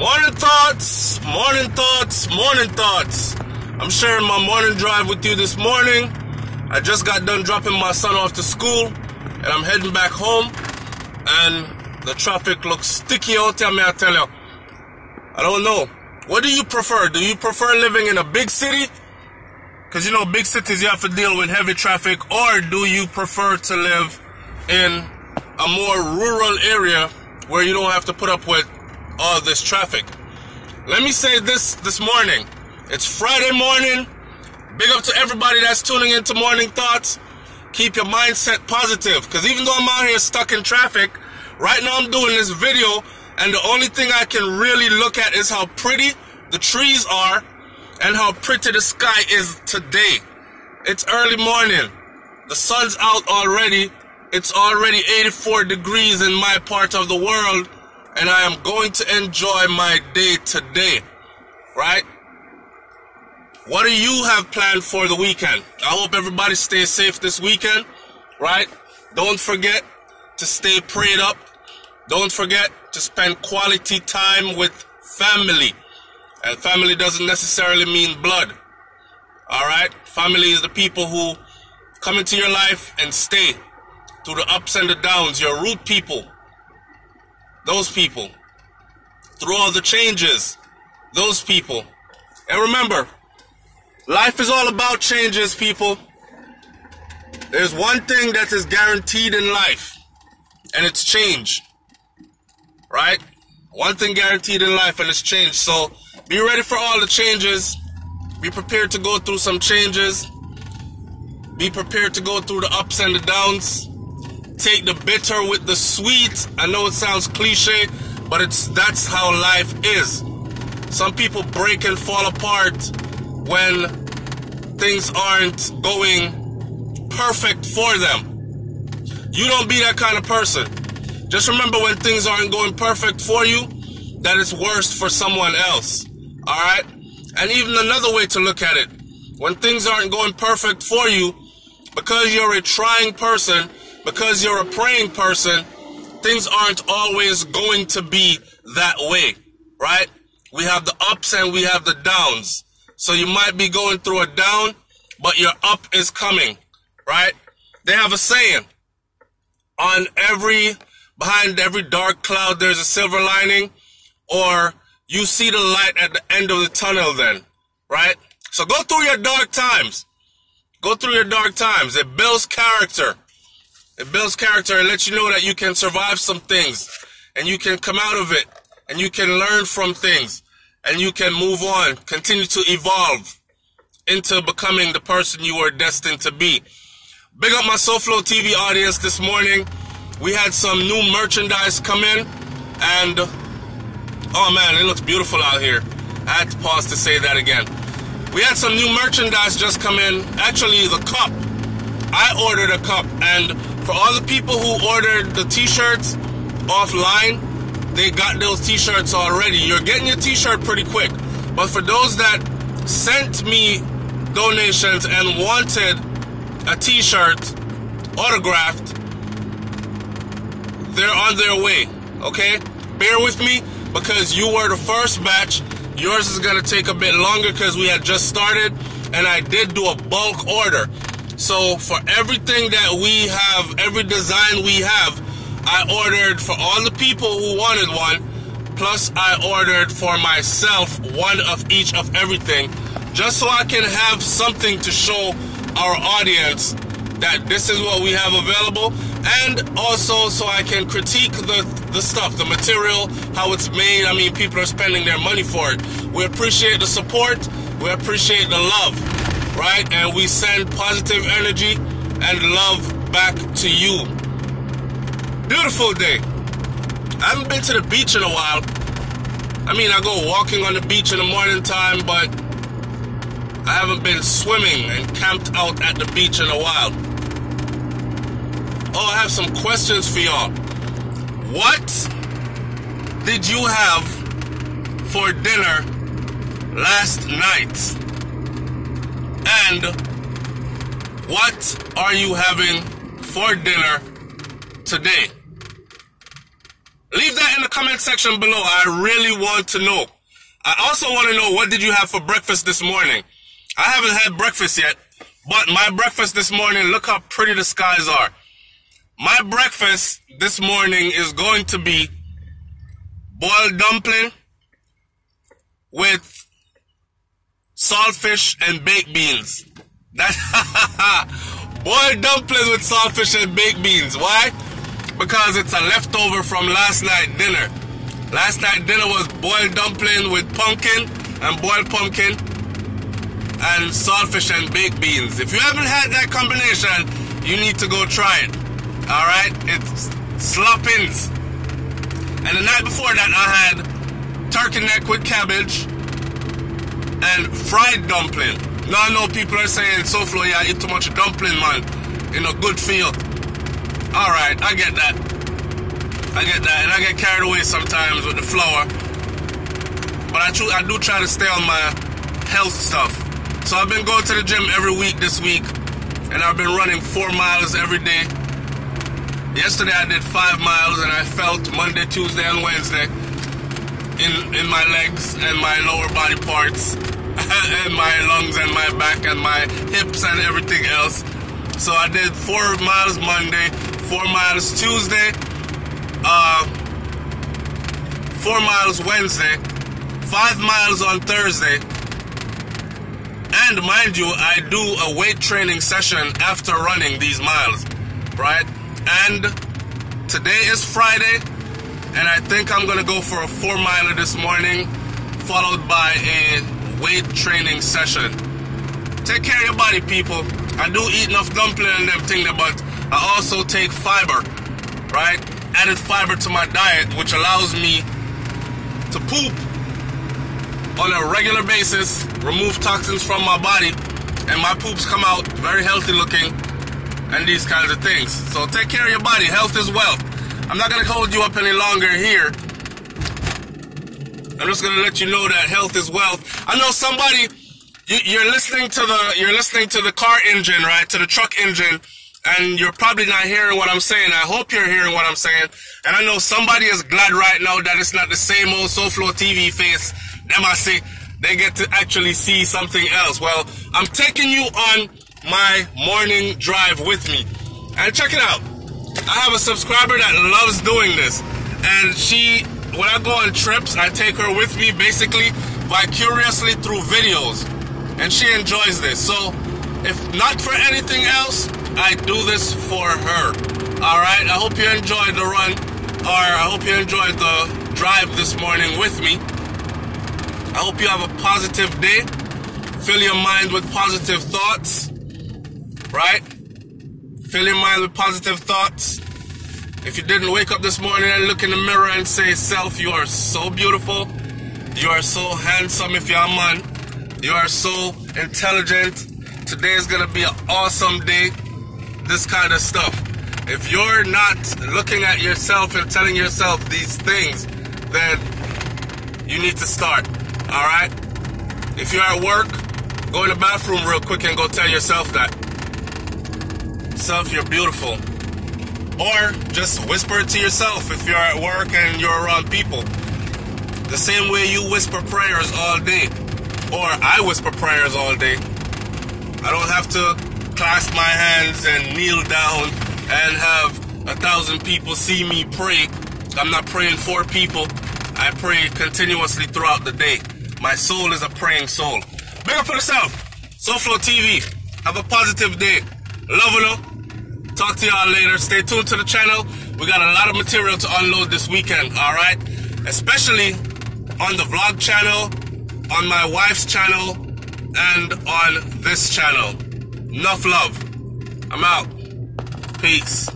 Morning thoughts, morning thoughts, morning thoughts. I'm sharing my morning drive with you this morning. I just got done dropping my son off to school, and I'm heading back home, and the traffic looks sticky out here, may I tell you. I don't know. What do you prefer? Do you prefer living in a big city? Because, you know, big cities, you have to deal with heavy traffic. Or do you prefer to live in a more rural area where you don't have to put up with all this traffic? Let me say this morning. It's Friday morning. Big up to everybody that's tuning into Morning Thoughts. Keep your mindset positive, because even though I'm out here stuck in traffic, right now I'm doing this video, and the only thing I can really look at is how pretty the trees are and how pretty the sky is today. It's early morning. The sun's out already. It's already 84 degrees in my part of the world, and I am going to enjoy my day today, right? What do you have planned for the weekend? I hope everybody stays safe this weekend, right? Don't forget to stay prayed up. Don't forget to spend quality time with family. And family doesn't necessarily mean blood, all right? Family is the people who come into your life and stay through the ups and the downs, your root people. Those people. Through all the changes, those people. And remember, life is all about changes, people. There's one thing that is guaranteed in life, and it's change. Right? One thing guaranteed in life, and it's change. So be ready for all the changes. Be prepared to go through some changes. Be prepared to go through the ups and the downs. Take the bitter with the sweet. I know it sounds cliche, but that's how life is. Some people break and fall apart when things aren't going perfect for them. You don't be that kind of person. Just remember, when things aren't going perfect for you, that it's worse for someone else. All right? And even another way to look at it, when things aren't going perfect for you, because you're a trying person, because you're a praying person, things aren't always going to be that way, right? We have the ups and we have the downs. So you might be going through a down, but your up is coming, right? They have a saying, behind every dark cloud, there's a silver lining, or you see the light at the end of the tunnel then, right? So go through your dark times. Go through your dark times. It builds character. It builds character and lets you know that you can survive some things, and you can come out of it, and you can learn from things, and you can move on, continue to evolve into becoming the person you were destined to be. Big up my SouFLoTV audience this morning. We had some new merchandise come in, and oh man, it looks beautiful out here. I had to pause to say that again. We had some new merchandise just come in. Actually, the cup. I ordered a cup, and for all the people who ordered the t-shirts offline, they got those t-shirts already. You're getting your t-shirt pretty quick. But for those that sent me donations and wanted a t-shirt autographed, they're on their way, okay? Bear with me, because you were the first batch. Yours is going to take a bit longer because we had just started, and I did do a bulk order. So for everything that we have, every design we have, I ordered for all the people who wanted one, plus I ordered for myself one of each of everything, just so I can have something to show our audience that this is what we have available, and also so I can critique the stuff, the material, how it's made. I mean, people are spending their money for it. We appreciate the support. We appreciate the love, right? And we send positive energy and love back to you. Beautiful day. I haven't been to the beach in a while. I mean, I go walking on the beach in the morning time, but I haven't been swimming and camped out at the beach in a while. Oh, I have some questions for y'all. What did you have for dinner last night? And what are you having for dinner today? Leave that in the comment section below. I really want to know. I also want to know, what did you have for breakfast this morning? I haven't had breakfast yet, but my breakfast this morning, look how pretty the skies are. My breakfast this morning is going to be boiled dumpling with saltfish and baked beans. Boiled dumpling with saltfish and baked beans. Why? Because it's a leftover from last night dinner. Last night dinner was boiled dumpling with pumpkin and boiled pumpkin and saltfish and baked beans. If you haven't had that combination, you need to go try it. Alright? It's sloppins. And the night before that I had turkey neck with cabbage and fried dumpling. Now I know people are saying, SouFlo, yeah, eat too much dumpling, man. You know, good for you. Alright, I get that. I get that. And I get carried away sometimes with the flour. But I do try to stay on my health stuff. So I've been going to the gym every week this week. And I've been running 4 miles every day. Yesterday I did 5 miles and I felt Monday, Tuesday, and Wednesday in my legs and my lower body parts and my lungs and my back and my hips and everything else. So I did 4 miles Monday, 4 miles Tuesday, 4 miles Wednesday, 5 miles on Thursday. And mind you, I do a weight training session after running these miles, right? And today is Friday, and I think I'm gonna go for a 4 miler this morning, followed by a weight training session. Take care of your body, people. I do eat enough dumpling and them things, but I also take fiber, right? Added fiber to my diet, which allows me to poop on a regular basis, remove toxins from my body, and my poops come out very healthy looking, and these kinds of things. So take care of your body. Health is wealth. I'm not gonna hold you up any longer here. I'm just gonna let you know that health is wealth. I know somebody, you're listening to the car engine, right? To the truck engine, and you're probably not hearing what I'm saying. I hope you're hearing what I'm saying. And I know somebody is glad right now that it's not the same old SouFLoTV face. Them I see, they get to actually see something else. Well, I'm taking you on my morning drive with me. And check it out. I have a subscriber that loves doing this. And when I go on trips, I take her with me basically vicariously through videos. And she enjoys this. So, if not for anything else, I do this for her. Alright, I hope you enjoyed the run, or I hope you enjoyed the drive this morning with me. I hope you have a positive day. Fill your mind with positive thoughts. Right? Fill your mind with positive thoughts. If you didn't wake up this morning and look in the mirror and say, self, you are so beautiful. You are so handsome if you're a man. You are so intelligent. Today is going to be an awesome day. This kind of stuff. If you're not looking at yourself and telling yourself these things, then you need to start. Alright? If you're at work, go in the bathroom real quick and go tell yourself that. Self, you're beautiful. Or just whisper it to yourself if you're at work and you're around people. The same way you whisper prayers all day. Or I whisper prayers all day. I don't have to clasp my hands and kneel down and have 1,000 people see me pray. I'm not praying for people. I pray continuously throughout the day. My soul is a praying soul. Big up for yourself. SouFLoTV. Have a positive day. Love you. Talk to y'all later. Stay tuned to the channel. We got a lot of material to unload this weekend, alright? Especially on the vlog channel, on my wife's channel, and on this channel. Enough love. I'm out. Peace.